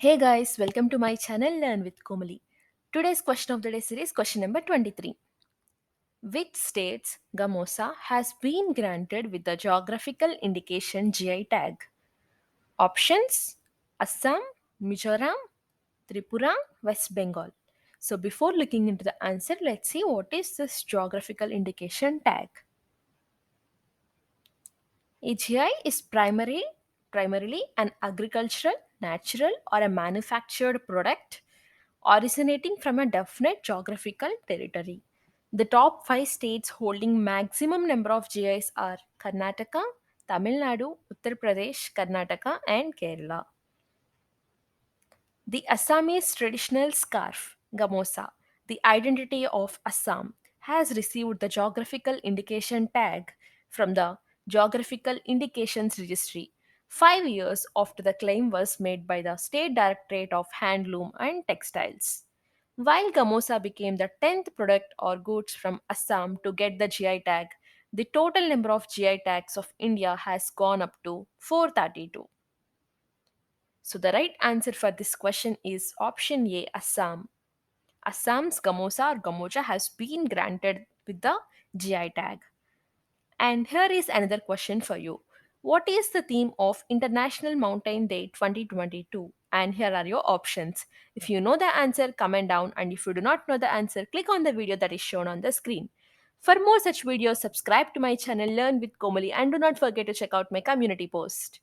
Hey guys, welcome to my channel Learn with Komali. Today's question of the day series, question number 23. Which states Gamosa has been granted with the geographical indication GI tag? Options: Assam, Mizoram, Tripura, West Bengal. So before looking into the answer, let's see what is this geographical indication tag. AGI is primarily an agricultural, natural, or a manufactured product originating from a definite geographical territory. The top 5 states holding maximum number of GIs are Karnataka, Tamil Nadu, Uttar Pradesh, Karnataka, and Kerala. The Assamese traditional scarf, Gamosa, the identity of Assam, has received the geographical indication tag from the Geographical Indications Registry 5 years after the claim was made by the State Directorate of Handloom and Textiles. While Gamosa became the 10th product or goods from Assam to get the GI tag, the total number of GI tags of India has gone up to 432. So the right answer for this question is option A, Assam. Assam's Gamosa or Gamoja has been granted with the GI tag. And here is another question for you. What is the theme of International Mountain Day 2022? And here are your options. If you know the answer, comment down, and if you do not know the answer, click on the video that is shown on the screen. For more such videos, subscribe to my channel Learn with Komali and do not forget to check out my community post.